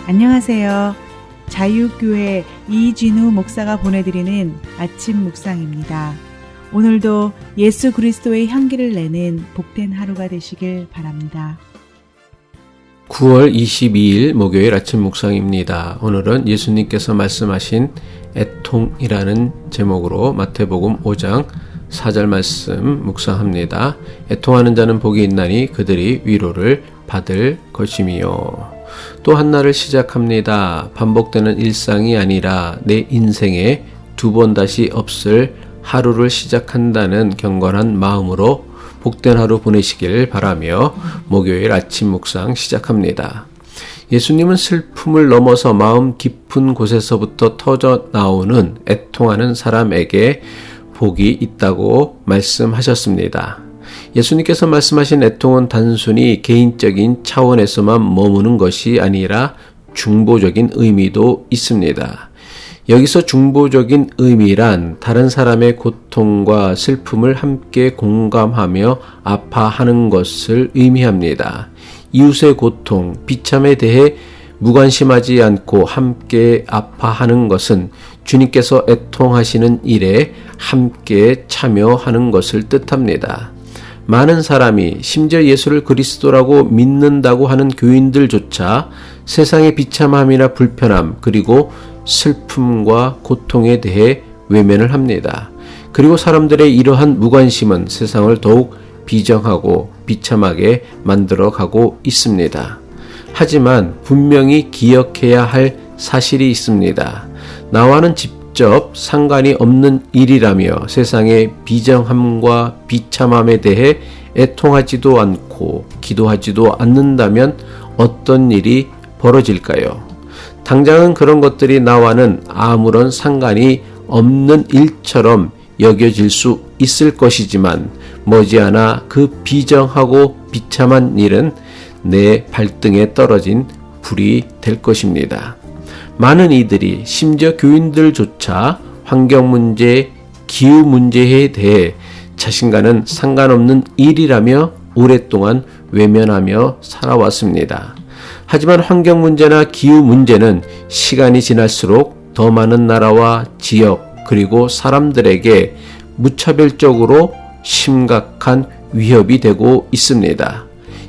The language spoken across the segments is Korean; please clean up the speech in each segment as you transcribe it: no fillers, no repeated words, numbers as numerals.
안녕하세요. 자유교회 이진우 목사가 보내드리는 아침 묵상입니다. 오늘도 예수 그리스도의 향기를 내는 복된 하루가 되시길 바랍니다. 9월 22일 목요일 아침 묵상입니다. 오늘은 예수님께서 말씀하신 애통이라는 제목으로 마태복음 5장 4절 말씀 묵상합니다. 애통하는 자는 복이 있나니 그들이 위로를 받을 것이미요. 또 한 날을 시작합니다. 반복되는 일상이 아니라 내 인생에 두 번 다시 없을 하루를 시작한다는 경건한 마음으로 복된 하루 보내시길 바라며 목요일 아침 묵상 시작합니다. 예수님은 슬픔을 넘어서 마음 깊은 곳에서부터 터져 나오는 애통하는 사람에게 복이 있다고 말씀하셨습니다. 예수님께서 말씀하신 애통은 단순히 개인적인 차원에서만 머무는 것이 아니라 중보적인 의미도 있습니다. 여기서 중보적인 의미란 다른 사람의 고통과 슬픔을 함께 공감하며 아파하는 것을 의미합니다. 이웃의 고통, 비참에 대해 무관심하지 않고 함께 아파하는 것은 주님께서 애통하시는 일에 함께 참여하는 것을 뜻합니다. 많은 사람이 심지어 예수를 그리스도라고 믿는다고 하는 교인들조차 세상의 비참함이나 불편함 그리고 슬픔과 고통에 대해 외면을 합니다. 그리고 사람들의 이러한 무관심은 세상을 더욱 비정하고 비참하게 만들어가고 있습니다. 하지만 분명히 기억해야 할 사실이 있습니다. 나와는 직접 상관이 없는 일이라며 세상의 비정함과 비참함에 대해 애통하지도 않고 기도하지도 않는다면 어떤 일이 벌어질까요? 당장은 그런 것들이 나와는 아무런 상관이 없는 일처럼 여겨질 수 있을 것이지만 머지않아 그 비정하고 비참한 일은 내 발등에 떨어진 불이 될 것입니다. 많은 이들이 심지어 교인들조차 환경 문제, 기후 문제에 대해 자신과는 상관없는 일이라며 오랫동안 외면하며 살아왔습니다. 하지만 환경 문제나 기후 문제는 시간이 지날수록 더 많은 나라와 지역 그리고 사람들에게 무차별적으로 심각한 위협이 되고 있습니다.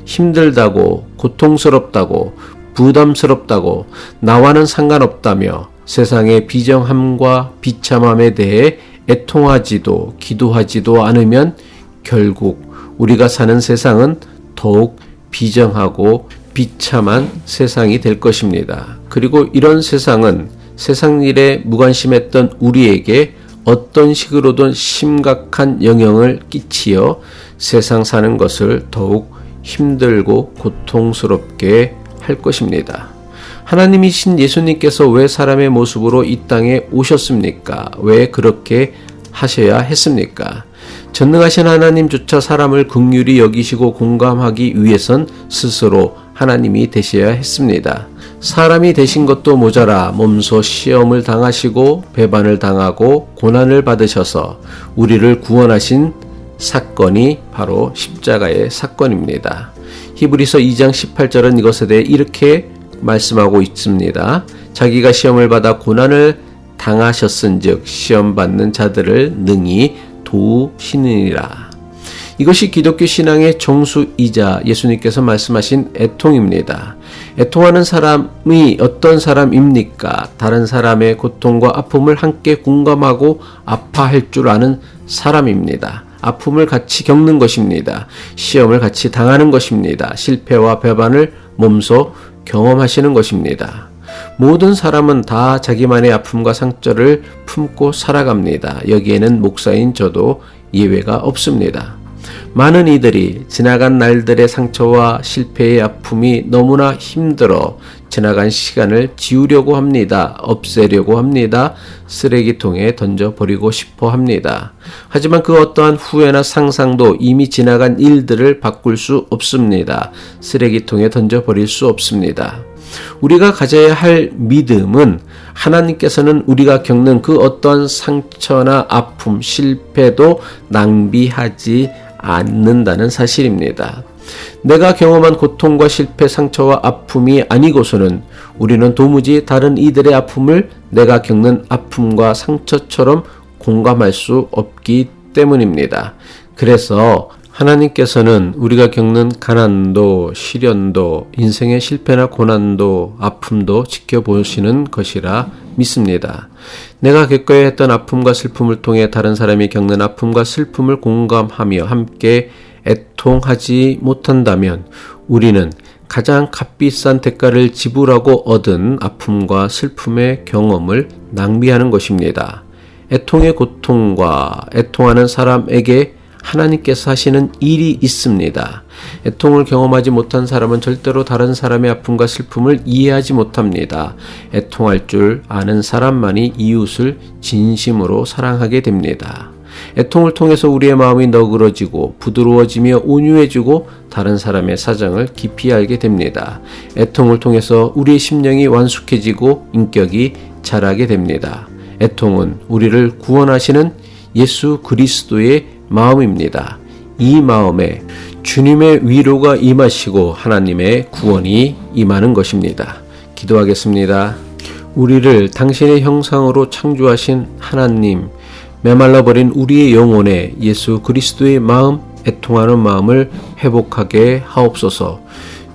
힘들다고, 고통스럽다고, 부담스럽다고, 나와는 상관없다며 세상의 비정함과 비참함에 대해 애통하지도 기도하지도 않으면 결국 우리가 사는 세상은 더욱 비정하고 비참한 세상이 될 것입니다. 그리고 이런 세상은 세상 일에 무관심했던 우리에게 어떤 식으로든 심각한 영향을 끼치어 세상 사는 것을 더욱 힘들고 고통스럽게 할 것입니다. 하나님이신 예수님께서 왜 사람의 모습으로 이 땅에 오셨습니까? 왜 그렇게 하셔야 했습니까? 전능하신 하나님조차 사람을 긍휼히 여기시고 공감하기 위해선 스스로 하나님이 되셔야 했습니다. 사람이 되신 것도 모자라 몸소 시험을 당하시고 배반을 당하고 고난을 받으셔서 우리를 구원하신 사건이 바로 십자가의 사건입니다. 히브리서 2장 18절은 이것에 대해 이렇게 말씀하고 있습니다. 자기가 시험을 받아 고난을 당하셨은즉 시험받는 자들을 능히 도우시느니라. 이것이 기독교 신앙의 정수이자 예수님께서 말씀하신 애통입니다. 애통하는 사람이 어떤 사람입니까? 다른 사람의 고통과 아픔을 함께 공감하고 아파할 줄 아는 사람입니다. 아픔을 같이 겪는 것입니다. 시험을 같이 당하는 것입니다. 실패와 배반을 몸소 경험하시는 것입니다. 모든 사람은 다 자기만의 아픔과 상처를 품고 살아갑니다. 여기에는 목사인 저도 예외가 없습니다. 많은 이들이 지나간 날들의 상처와 실패의 아픔이 너무나 힘들어 지나간 시간을 지우려고 합니다. 없애려고 합니다. 쓰레기통에 던져버리고 싶어 합니다. 하지만 그 어떠한 후회나 상상도 이미 지나간 일들을 바꿀 수 없습니다. 쓰레기통에 던져버릴 수 없습니다. 우리가 가져야 할 믿음은 하나님께서는 우리가 겪는 그 어떠한 상처나 아픔, 실패도 낭비하지 않는다는 사실입니다. 내가 경험한 고통과 실패, 상처와 아픔이 아니고서는 우리는 도무지 다른 이들의 아픔을 내가 겪는 아픔과 상처처럼 공감할 수 없기 때문입니다. 그래서 하나님께서는 우리가 겪는 가난도, 시련도, 인생의 실패나 고난도, 아픔도 지켜보시는 것이라 믿습니다. 내가 겪어야 했던 아픔과 슬픔을 통해 다른 사람이 겪는 아픔과 슬픔을 공감하며 함께 애통하지 못한다면 우리는 가장 값비싼 대가를 지불하고 얻은 아픔과 슬픔의 경험을 낭비하는 것입니다. 애통의 고통과 애통하는 사람에게 하나님께서 하시는 일이 있습니다. 애통을 경험하지 못한 사람은 절대로 다른 사람의 아픔과 슬픔을 이해하지 못합니다. 애통할 줄 아는 사람만이 이웃을 진심으로 사랑하게 됩니다. 애통을 통해서 우리의 마음이 너그러지고 부드러워지며 온유해지고 다른 사람의 사정을 깊이 알게 됩니다. 애통을 통해서 우리의 심령이 완숙해지고 인격이 자라게 됩니다. 애통은 우리를 구원하시는 예수 그리스도의 마음입니다. 이 마음에 주님의 위로가 임하시고 하나님의 구원이 임하는 것입니다. 기도하겠습니다. 우리를 당신의 형상으로 창조하신 하나님, 메말라버린 우리의 영혼에 예수 그리스도의 마음, 애통하는 마음을 회복하게 하옵소서.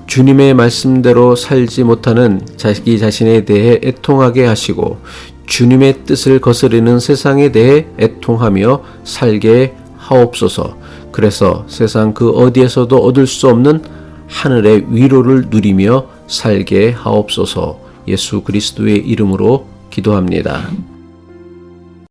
주님의 말씀대로 살지 못하는 자기 자신에 대해 애통하게 하시고 주님의 뜻을 거스르는 세상에 대해 애통하며 살게 하옵소서. 그래서 세상 그 어디에서도 얻을 수 없는 하늘의 위로를 누리며 살게 하옵소서. 예수 그리스도의 이름으로 기도합니다.